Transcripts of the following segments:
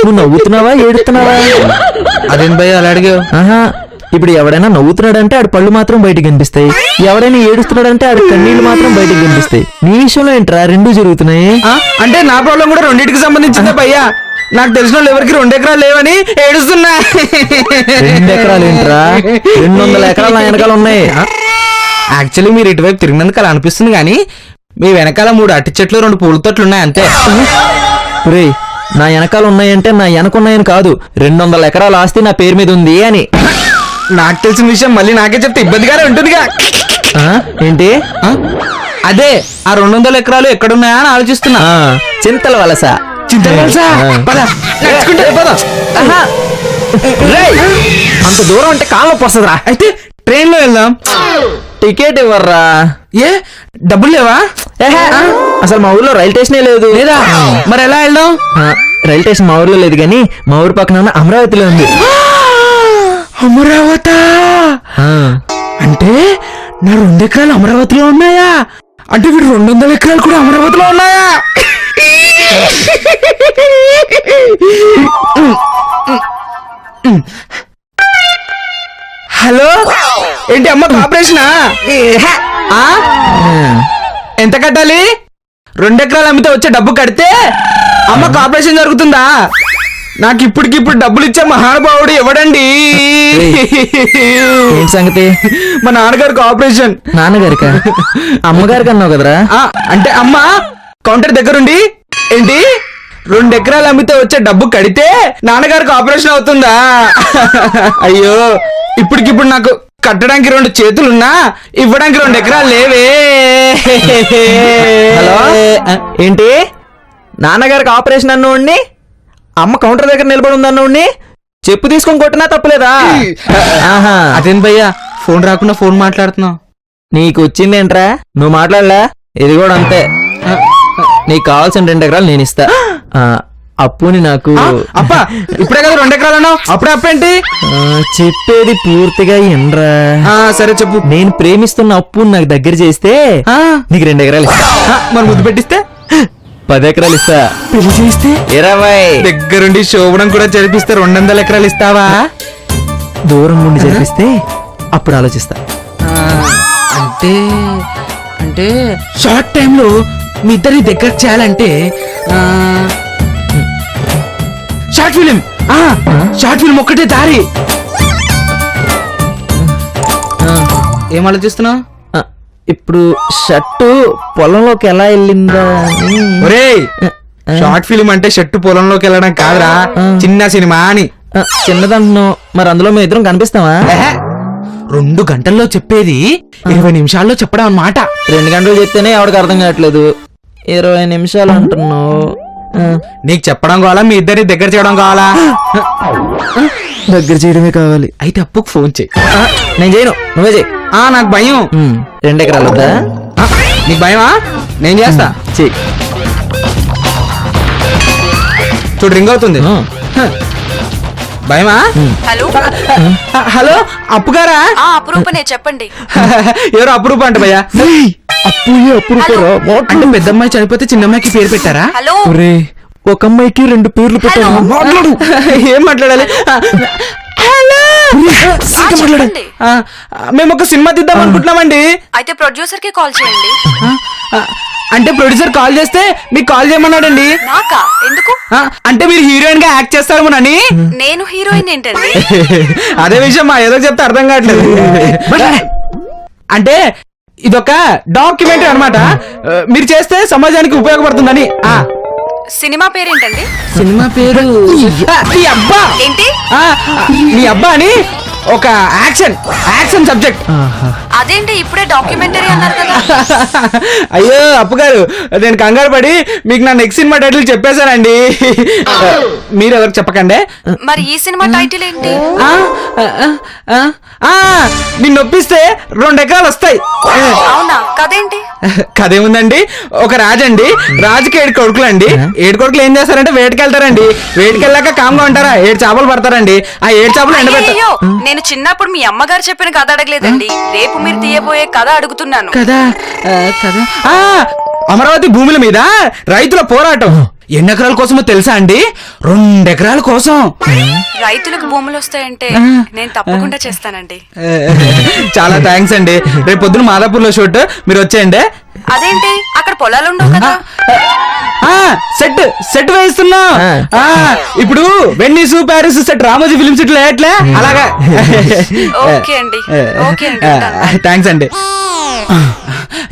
నువ్వు నవ్వుతున్నావా ఏడుస్తున్నావా? అదేం భయ్య అలా అడిగావు? ఇప్పుడు ఎవడైనా నవ్వుతున్నాడంటే ఆడు పళ్ళు మాత్రం బయటకు కనిపిస్తాయి, ఎవడైనా ఏడుస్తున్నాడంటే ఆడు కన్నీళ్లు మాత్రం బయటకు కనిపిస్తాయి. నీ విషయంలో ఏంట్రా రెండూ జరుగుతున్నాయి? అంటే నా ప్రాబ్లం కూడా రెండింటికి సంబంధించిందే భయ్యా. నాకు తెలిసిన వాళ్ళు ఎవరికి 2 ఎకరాలు లేవని ఏడుస్తున్నా. 2 ఎకరాలు ఏంట్రా? 200 ఎకరాలు నా వెనకాల ఉన్నాయి. యాక్చువల్లీ మీరు ఇటువైపు తిరిగినందుకు అలా అనిపిస్తుంది కానీ మీ వెనకాల 3 అరటి చెట్లు 2 పూల తోటలు ఉన్నాయి అంతే. రే, నా వెనకాల ఉన్నాయంటే నా వెనకున్నాయని కాదు, 200 ఎకరాల ఆస్తి నా పేరు మీద ఉంది అని. నాకు తెలిసిన విషయం మళ్ళీ నాకే చెప్తే ఇబ్బందిగానే ఉంటుందిగా. ఏంటి? అదే ఆ 200 ఎకరాలు ఎక్కడున్నాయా అని ఆలోచిస్తున్నా. చింతల వలస. చింతల వలస? పద, నడుచుకుంటే పద. అంత దూరం అంటే కాళ్ళ పోస్తుందిరా. అయితే ట్రైన్ లో వెళ్దాం. టికెట్ ఇవ్వర్రా. ఏ డబ్బులు లేవా? అసలు మా ఊర్లో రైల్ స్టేషనే లేదు. లేదా? మరి ఎలా వెళ్దాం? రైల్ స్టేషన్ మా ఊర్లో లేదు కానీ మా ఊరు పక్కన అమరావతిలో ఉంది. అమరావతి అంటే నా 2 ఎకరాలు అమరావతిలో ఉన్నాయా? అంటే వీడు 200 ఎకరాలు కూడా అమరావతిలో ఉన్నాయా? హలో, ఏంటి అమ్మకు ఆపరేషనా? ఎంత కట్టాలి? 2 ఎకరాలు అమ్మితే వచ్చే డబ్బు కడితే అమ్మకు ఆపరేషన్ జరుగుతుందా? నాకు ఇప్పటికిప్పుడు డబ్బులు ఇచ్చే మహానుభావుడు ఎవడండి? ఏంటి సంగతి? మా నాన్నగారికి ఆపరేషన్. నాన్నగారికా? అమ్మగారికి అన్నావు కదరా? అంటే అమ్మ కౌంటర్ దగ్గరుండి ఏంటి 2 ఎకరాలు అమ్మితే వచ్చే డబ్బు కడితే నాన్నగారికి ఆపరేషన్ అవుతుందా? అయ్యో, ఇప్పటికిప్పుడు నాకు కట్టడానికి 2 చేతులున్నా ఇవ్వడానికి 2 ఎకరాలు లేవే. హలో, ఏంటి నాన్నగారికి ఆపరేషన్ అన్నోడిని అమ్మ కౌంటర్ దగ్గర నిలబడి ఉందన్నోడిని చెప్పు తీసుకొని కొట్టినా తప్పలేదా? అదేం భయ్యా ఫోన్ రాకుండా ఫోన్ మాట్లాడుతున్నావు? నీకు వచ్చిందేంట్రా? నువ్వు మాట్లాడలే, ఇది కూడా అంతే. నీకు కావాల్సిన 2 ఎకరాలు నేను ఇస్తా. అప్పుని నాకు అప్ప ఇప్పుడే కదా 2 ఎకరాలు అన్నావు, అప్పుడే అప్పేంటి? చెప్పేది పూర్తిగా ఎన్రా. సరే చెప్పు. నేను ప్రేమిస్తున్న అప్పుని నాకు దగ్గర చేస్తే నీకు 2 ఎకరాలు ఇస్తా. మరి ముద్దు పెట్టిస్తే 10 ఎకరాలు ఇస్తా. పెళ్లి చేస్తే 20. దగ్గరుండి శోభనం కూడా జరిపిస్తే 200 ఎకరాలు ఇస్తావా? దూరం నుండి జరిపిస్తే అప్పుడు ఆలోచిస్తా. అంటే అంటే షార్ట్ టైమ్ లో మీ ఇద్దరి దగ్గర చేయాలంటే షార్ట్ ఫిలిం. షార్ట్ ఫిలిం ఒక్కటే దారి. ఏం ఆలోచిస్తున్నావు? ఇప్పుడు షర్టు పొలంలోకి ఎలా వెళ్ళిందా? షార్ట్ ఫిలిం అంటే షర్టు పొలంలోకి వెళ్ళడం కాదురా, చిన్న సినిమా అని. చిన్నదంటున్నావు, మరి అందులో మేము ఇద్దరం కనిపిస్తావా? 2 గంటల్లో చెప్పేది 20 నిమిషాల్లో చెప్పడం అన్నమాట. 2 గంటలు చెప్తేనే ఎవరికి అర్థం కావట్లేదు, 20 నిమిషాలు అంటున్నావు. నీకు చెప్పడం కావాలా మీ ఇద్దరిని దగ్గర చేయడం కావాలా? దగ్గర చేయడమే కావాలి. అయితే అప్పుకు ఫోన్ చేయి. నేను చేయను, నువ్వే చేయి. నాకు భయం. 2 ఎకరాలు వద్దా? నీకు భయమా? నేను చేస్తా. చెయ్యి. చూడు రింగ్ అవుతుంది. భయమా? హలో హలో, అప్పు గారా? అపురూపనే, చెప్పండి. ఎవరు అపురూప అంట భయ్యా? అంటే పెద్దమ్మాయి చనిపోతే చిన్నమ్మాయికి పేరు పెట్టారా? హలో, ఒక అమ్మాయికి 2 పేర్లు పెట్టారు. మాట్లాడు. ఏం మాట్లాడాలి? మేము ఒక సినిమా తీద్దాం అనుకుంటున్నామండి. అయితే ప్రొడ్యూసర్ కి కాల్ చేయండి. అంటే ప్రొడ్యూసర్ కాల్ చేస్తే మీకు కాల్ చేయమన్నాడండి. నాకా? ఎందుకు? అంటే మీరు హీరోయిన్ గా యాక్ట్ చేస్తారేమోనని. నేను హీరోయిన్ ఏంటండి? అదే విషయం మా ఏదో చెప్తే అర్థం కావట్లేదు. అంటే ఇదొక డాక్యుమెంటరీ అన్నమాట, మీరు చేస్తే సమాజానికి ఉపయోగపడుతుందని. సినిమా పేరేంటండి? సినిమా పేరు నీ అబ్బా. ఏంటి? నీ అబ్బా అని ఒక యాక్షన్ సబ్జెక్ట్. అదేంటి ఇప్పుడే డాక్యుమెంటరీ అన్నారు కదా? అయ్యో అప్పు గారు, నేను కంగారు పడి మీకు నా నెక్స్ట్ సినిమా టైటిల్ చెప్పేశానండి. మీరు ఎవరికి చెప్పకండి. మరి ఈ సినిమా టైటిల్ ఏంటి? ఆ, ఆ, ఆ, నిన్ను ఒప్పిస్తే 2 ఎకరాలు వస్తాయి. అవునా, కదేంటి? కదేముందండి, ఒక రాజండి, రాజుకి 7 కొడుకులు అండి. 7 కొడుకులు ఏం చేస్తారంటే వేటకెళ్తారండి. వేటకెళ్ళాక కామ్గా ఉంటారా, 7 చేపలు పడతారండి. ఆ 7 చేపలు ఎండబెడతారు. అయ్యో, నేను చిన్నప్పుడు మీ అమ్మగారు చెప్పిన కథ అడగలేదండి, రేపు మీరు తీయబోయే కథ అడుగుతున్నాను. కదా కదా. ఆ, అమరావతి భూముల మీద రైతుల పోరాటం ఎన్ని ఎకరాల కోసమో తెలుసా అండి? 2 ఎకరాల కోసం. రైతులకు భూములు వస్తాయంటే నేను తప్పకుండా చేస్తానండి. చాలా థ్యాంక్స్ అండి. రేపు పొద్దున మాదాపూర్లో షూట్, మీరు వచ్చేయండి. అదేంటి అక్కడ పొలాలు ఉండవు కదా? సెట్ సెట్ వేస్తున్నా. ఇప్పుడు Venice Paris set Ramoji film city ఎట్లా అలాగా. ఓకే అండి, ఓకే అండి, ఉంటాను. థ్యాంక్స్ అండి.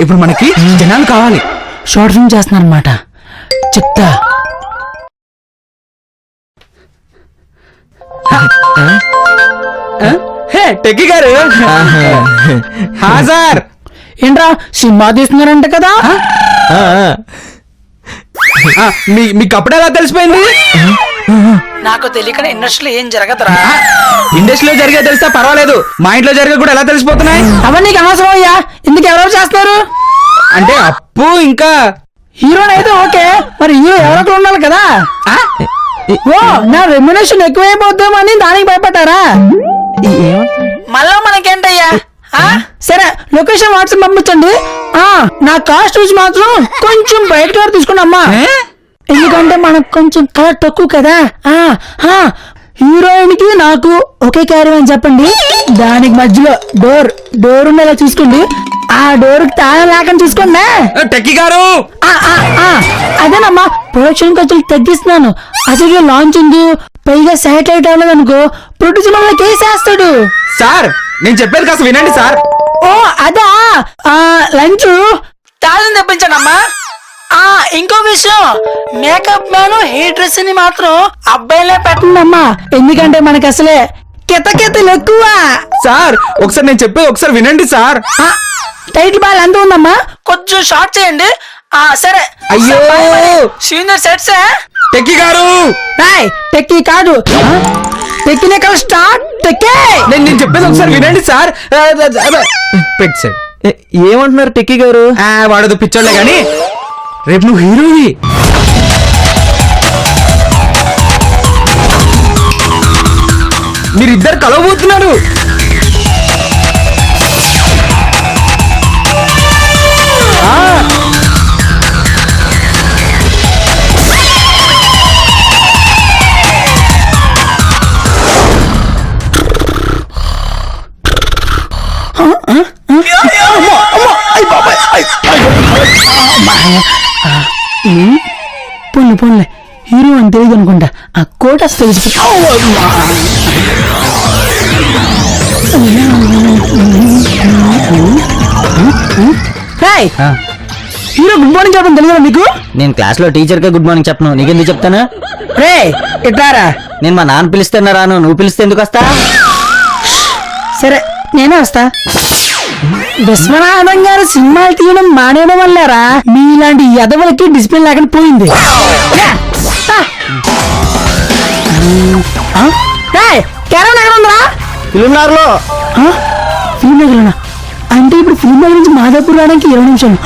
ఇప్పుడు మనకి జనాలు కావాలి. షార్ట్ ఫిల్మ్ చేస్తున్నారు అనమాట. చెప్తా. హే టెక్కీ గారు. హా సార్. ఏంట్రా సినిమా తీస్తున్నారంట కదా? మీకు అప్పుడు ఎలా తెలిసిపోయింది? నాకు తెలియక ఇండస్ట్రీలో ఏం జరగదురా. ఇండస్ట్రీలో జరిగే తెలిస్తే పర్వాలేదు, మా ఇంట్లో జరిగే కూడా ఎలా తెలిసిపోతున్నాయి? అవన్నీ నీకు అనవసరం అయ్యా. ఎందుకు ఎవరెవరు చేస్తారు? అంటే అప్పు ఇంకా హీరోని అయితే ఓకే, మరి హీరో ఎవరొకరు ఉండాలి కదా. ఓ నా రెమ్యునేషన్ ఎక్కువైపోద్దామని దానికి భయపడ్డారా? మళ్ళా మనకేంటయ్యా? సరే లొకేషన్ వాట్సాప్ పంపించండి. నా కాస్ట్ చూసి మాత్రం కొంచెం బయట కలర్ తీసుకోండి అమ్మా, ఎందుకంటే మనకు కొంచెం కలర్ తక్కువ కదా. హీరోయిన్ కి నాకు ఒకే క్యారీ అని చెప్పండి. దానికి మధ్యలో డోర్ ఉండేలా చూసుకోండి. ఆ డోర్ కి తాళం లేకుండా చూసుకోండి. టెక్కీ గారు. అదేనమ్మా, ప్రొడక్షన్ ఖర్చులు తగ్గిస్తున్నాను. అసలు లాంచ్ ఉంది, పైగా శాటిలైట్ అవ్వలేదు అనుకో, ప్రొడ్యూసర్ మమ్మల్ని కేసేస్తాడు. సార్ నేను చెప్పేది కాస్త వినండి సార్. ఓ అదా, లంచ్ తాళం తెప్పించానమ్మా. ఇంకో విషయం, మేకప్ మ్యాన్ హెయిర్ డ్రెస్ ని మాత్రం అబ్బాయిలే పెట్టండమ్మా, ఎందుకంటే మనకి అసలే కితకితలు ఎక్కువ. సార్ ఒకసారి నేను చెప్పేది ఒకసారి వినండి సార్. టైటిల్ బాల్ ఎంత ఉందమ్మా, కొంచెం షార్ట్ చేయండి. సరే. అయ్యో సీనియర్ సెట్స్. టెక్కీ గారు. టెక్కీ కాదు, టెక్కీనే కదా స్టార్ట్. టెక్కే నేను చెప్పేది ఒకసారి వినండి సార్. పెట్ సార్. ఏమంటున్నారు టెక్కీ గారు? వాడదు పిచ్చోళ్ళే గాని, రేపు నువ్వు హీరోవి. మీరిద్దరు కలవబోతున్నారు. పోన్లే హీరో అని తెలియదు అనుకుంటా. ఆ కోట తెలిసి హీరో గుడ్ మార్నింగ్ చెప్పడం తెలియదా మీకు? నేను క్లాస్ లో టీచర్ కే గుడ్ మార్నింగ్ చెప్పను, నీకెందుకు చెప్తాను? రే ఇట్లారా. నేను మా నాన్న పిలిస్తే రాను, నువ్వు పిలిస్తే ఎందుకు వస్తా? సరే నేనే వస్తా. విశ్వనాథం గారు సినిమాలు తీయడం మానేయడం వల్లేరా మీలాంటి ఎదవలకి డిసిప్లిన్ లేకుండా పోయింది. ఫిలిం నగర్ లో. ఫిలిం నగర్లోనా? అంటే ఇప్పుడు ఫిలిం నగర్ నుంచి మాదాపూర్ రావడానికి 20 నిమిషాలు.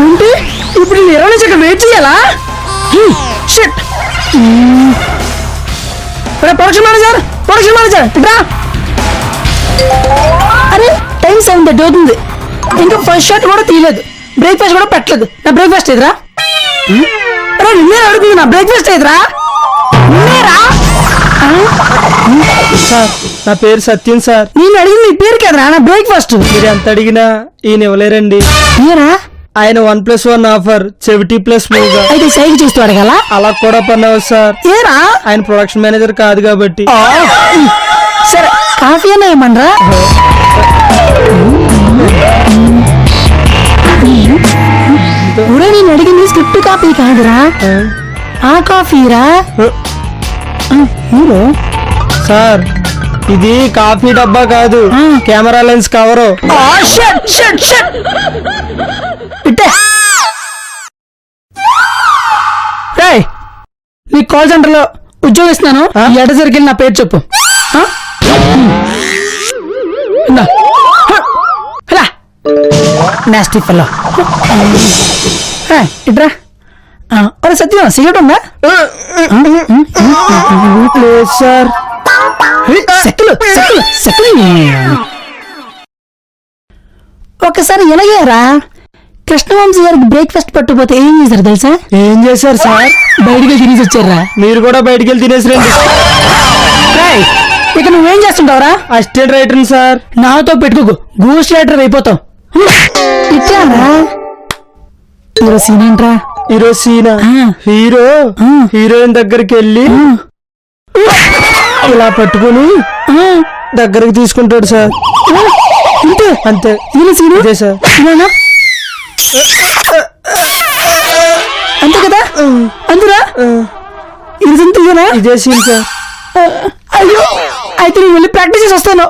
అంటే ఇప్పుడు 20 నిమిషాలు వెయిట్ చేయాలా? ప్రొడక్షన్ మేనేజర్ ఇట్రా. అరే టైం 7:30 అవుతుంది, ఇంకా ఫస్ట్ షాట్ కూడా తీయలేదు, బ్రేక్ఫాస్ట్ కూడా పెట్టలేదు. నా బ్రేక్ఫాస్ట్ ఎదురా? అరే నిన్నే అడుగుతుంది, నా బ్రేక్ఫాస్ట్ ఎదురా? సార్ నా పేరు సత్యం సార్. నేను అడిగింది నీ పేరు కదరా, నా బ్రేక్ఫాస్ట్. మీరు ఎంత అడిగినా ఈయన ఇవ్వలేరండి. ఏరా ఆయన 1+1 ఆఫర్, 70+ మూగా. అయితే సైకి చూస్తూ అడగాల? అలా కూడా పన్నావు సార్. ఏరా ఆయన ప్రొడక్షన్ మేనేజర్ కాదు కాబట్టి. సరే కాఫీ అన్నా ఏమనరా? కూడా నేను అడిగింది స్క్రిప్ట్ కాపీ కాదురా, ఆ కాఫీరా. హీరో సార్ ఇది కాఫీ డబ్బా కాదు కెమెరా లెన్స్ కవరు. ఇట్టే రేయ్, నీ కాల్ సెంటర్ లో ఉద్యోగం ఇస్తున్నాను. ఎడ సరికి నా పేరు చెప్పు. Nasty fellow. ఇట్రా. అరే సత్యం, సిగరెట్ ఉందా? లేదు సార్. సెక్కులు సెక్కులు సెక్కులు. ఒకసారి ఎలాగేరా కృష్ణవంశీ గారికి బ్రేక్ఫాస్ట్ పట్టుకుపోతే ఏం చేశారు తెలుసా? ఏం చేశారు సార్? బయటగా తినేసి వచ్చారా? మీరు కూడా బయటికి వెళ్ళి తినేసిరండి. రేయ్, ఇక నువ్వేం చేస్తుంటావురా? Assistant writer sir. నాతో పెట్టుకోకు, గూస్ రైటర్ అయిపోతావు. ఇచ్చారా ఈరోజు సీన్ ఏంట్రా? ఈరోజు సీనా హీరో హీరోయిన్ దగ్గరికి వెళ్ళి ఇలా పట్టుకుని దగ్గరికి తీసుకుంటాడు సార్. అంతే అంతే. ఈయన సీను ఇదే సార్. ఇలానా? అంతే కదా? అందురా ఇదేనా? ఇదే సీన్ సార్. అయ్యో, అయితే నేను వెళ్ళి ప్రాక్టీస్ చేసి వస్తాను.